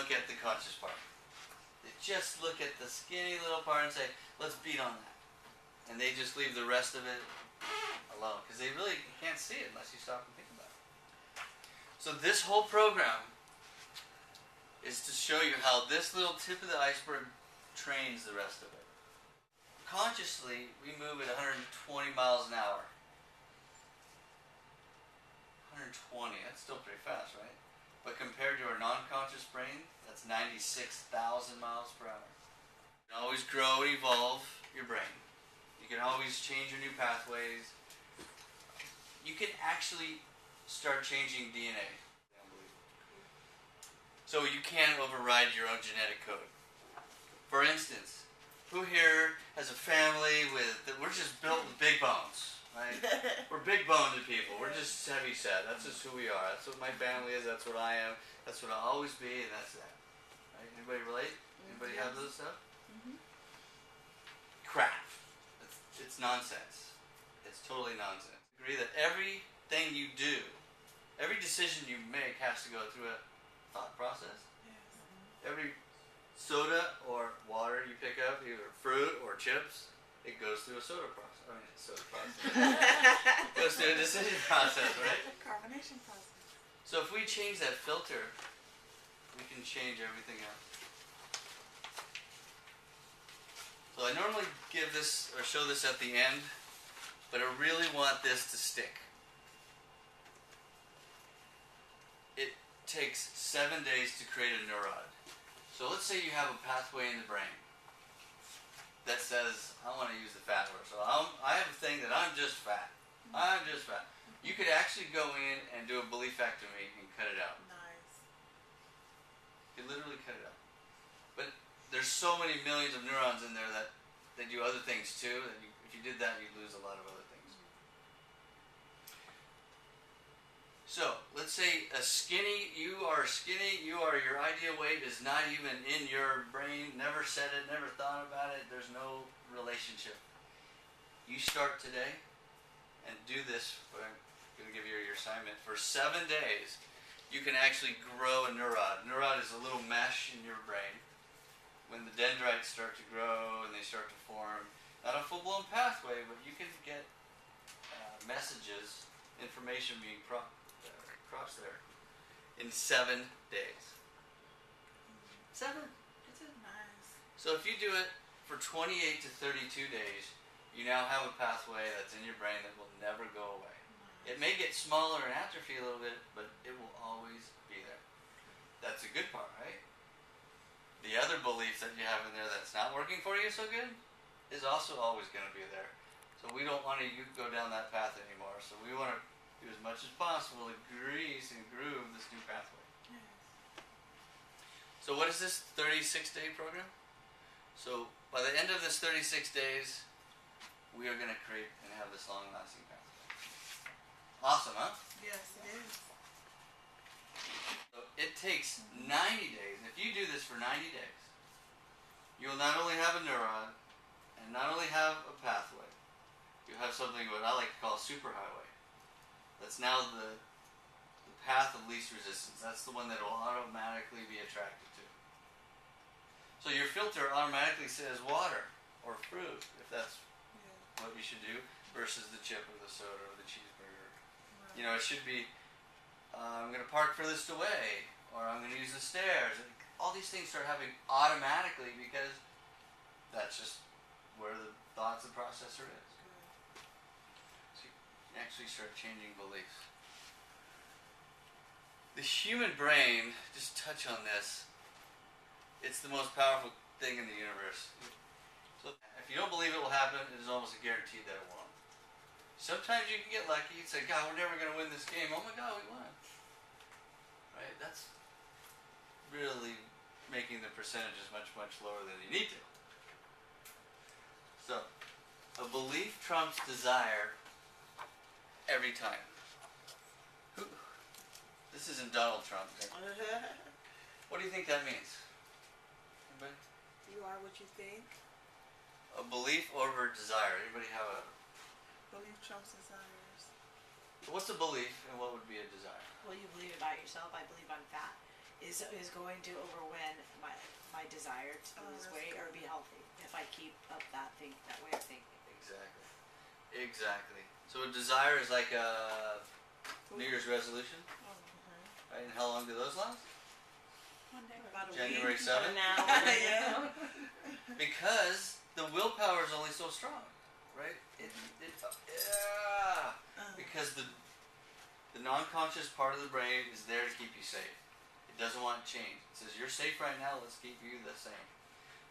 look at the conscious part. They just look at the skinny little part and say, let's beat on that. And they just leave the rest of it alone. Because they really can't see it unless you stop and think about it. So this whole program is to show you how this little tip of the iceberg trains the rest of it. Consciously, we move at 120 miles an hour. 120, that's still pretty fast, right? But compared to our non-conscious brain, that's 96,000 miles per hour. You can always grow and evolve your brain. You can always change your new pathways. You can actually start changing DNA. So you can override your own genetic code. For instance, who here has a family we're just built with big bones, right? We're big boned people. We're just heavy set. That's just who we are. That's what my family is. That's what I am. That's what I'll always be, and that's that. Right? Anybody relate? Anybody have those stuff? Mm-hmm. Crap. It's nonsense. It's totally nonsense. Agree that everything you do, every decision you make has to go through a thought process. Yes. Every soda or water you pick up, either fruit or chips, it goes through a soda process. It goes through a decision process, right? Carbonation process. So if we change that filter, we can change everything else. So I normally give this or show this at the end, but I really want this to stick. It takes 7 days to create a neuron. So let's say you have a pathway in the brain that says, I want to use the fat word. So I have a thing that I'm just fat. I'm just fat. You could actually go in and do a beliefectomy and cut it out. Nice. You could literally cut it out. But there's so many millions of neurons in there that they do other things too. That if you did that, you'd lose a lot of other things. So let's say you are your ideal weight is not even in your brain, never said it, never thought about it, there's no relationship. You start today and do this, I'm going to give you your assignment, for 7 days you can actually grow a neuron. Neuron is a little mesh in your brain. When the dendrites start to grow and they start to form, not a full-blown pathway, but you can get messages, information being crossed there in 7 days. 7. It's nice. So if you do it for 28 to 32 days, you now have a pathway that's in your brain that will never go away. Nice. It may get smaller and atrophy a little bit, but it will always be there. That's a good part, right? The other belief that you have in there that's not working for you so good is also always going to be there. So we don't want to go down that path anymore. So we want to do as much as possible to grease and groove this new pathway. Yes. So what is this 36-day program? So by the end of this 36 days, we are going to create and have this long-lasting pathway. Awesome, huh? Yes, it is. So it takes 90 days. If you do this for 90 days, you'll not only have a neuron and not only have a pathway, you'll have something what I like to call a superhighway. That's now the path of least resistance. That's the one that will automatically be attracted to. So your filter automatically says water or fruit, if that's what you should do, versus the chip or the soda or the cheeseburger. Right. You know, it should be, I'm going to park furthest away, or I'm going to use the stairs. All these things start happening automatically because that's just where the thoughts and processor is. Actually start changing beliefs. The human brain, just touch on this, it's the most powerful thing in the universe. So if you don't believe it will happen, it is almost a guarantee that it won't. Sometimes you can get lucky and say, God, we're never going to win this game. Oh my God, we won. Right? That's really making the percentages much, much lower than you need to. So, a belief trumps desire every time. This isn't Donald Trump. What do you think that means? Anybody? You are what you think. A belief over desire. Anybody have a belief trumps desires? So what's a belief and what would be a desire? Well, you believe about yourself. I believe I'm fat. is going to overwhelm my desire to Oh, lose that's weight or good. be healthy if I keep up that way of thinking. Exactly. Exactly. So a desire is like a New Year's resolution, Oh, right? And how long do those last? one day. About a January week. 7th? Now, Yeah. Because the willpower is only so strong, right? Yeah. Because the non-conscious part of the brain is there to keep you safe. It doesn't want change. It says, you're safe right now, let's keep you the same.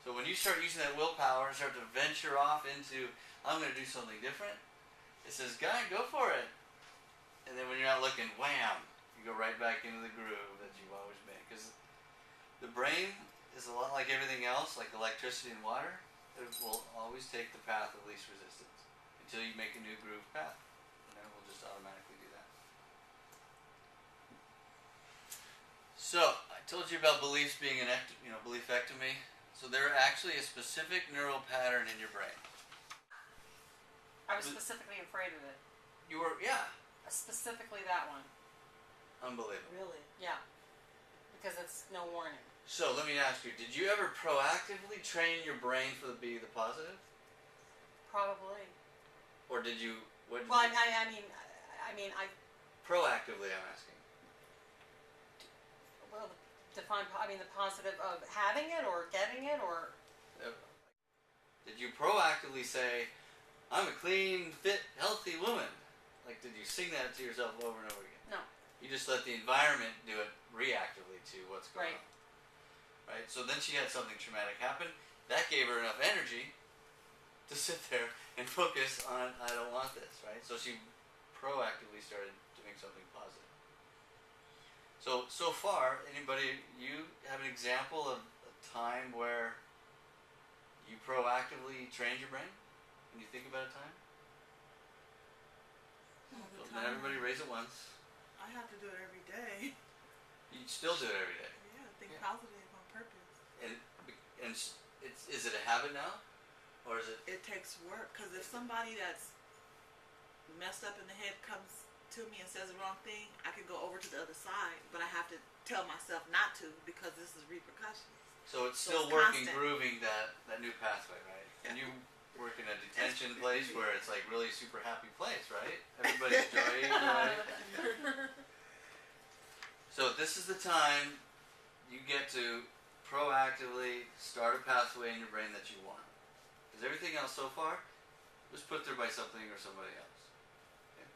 So when you start using that willpower and start to venture off into, I'm going to do something different, it says, guy, go for it. And then when you're not looking, wham, you go right back into the groove that you've always been. Because the brain is a lot like everything else, like electricity and water. It will always take the path of least resistance until you make a new groove path. And then it will just automatically do that. So, I told you about beliefs being an beliefectomy. So they're actually a specific neural pattern in your brain. I was specifically afraid of it. You were, yeah. Specifically that one. Unbelievable. really? Yeah. Because it's no warning. So let me ask you, did you ever proactively train your brain for the positive? Probably. Or did you, what did Well, you, I mean, proactively I'm asking. well, define, the positive of having it or getting it or, Did you proactively say, I'm a clean, fit, healthy woman? Like, did you sing that to yourself over and over again? no. You just let the environment do it reactively to what's going Right. on. Right? So then she had something traumatic happen. That gave her enough energy to sit there and focus on, I don't want this, right? So she proactively started doing something positive. So far, anybody, you have an example of a time where you proactively trained your brain? When you think about a time? All the So time. everybody raise it once. I have to do it every day. You still do it every day. Yeah, think Yeah. positive on purpose. And is it a habit now? Or is it? It takes work, because if somebody that's messed up in the head comes to me and says the wrong thing, I can go over to the other side, but I have to tell myself not to, because this is repercussions. So it's So still it's working, constant. grooving that new pathway, right? And you work in a detention place where it's like really super happy place, right? Everybody's enjoying, right? So this is the time you get to proactively start a pathway in your brain that you want. Because everything else so far was put there by something or somebody else. Okay?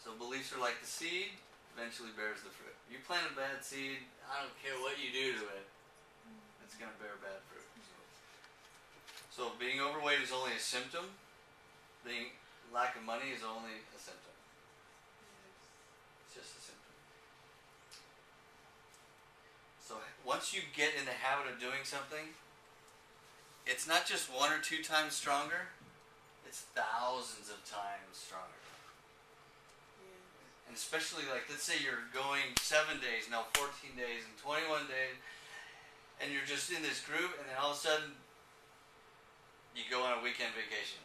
So beliefs are like the seed, eventually bears the fruit. You plant a bad seed, I don't care what you do to it, it's going to bear bad fruit. So being overweight is only a symptom. Being lack of money is only a symptom. It's just a symptom. So once you get in the habit of doing something, it's not just 1 or 2 times stronger, it's thousands of times stronger. And especially, like, let's say you're going 7 days, now 14 days, and 21 days, and you're just in this groove, and then all of a sudden, you go on a weekend vacation.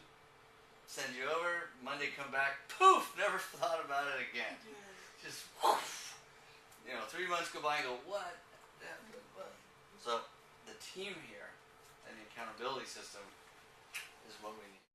Send you over, Monday come back, poof, never thought about it again. Just, whoosh. 3 months go by and go, what? So, the team here, and the accountability system, is what we need.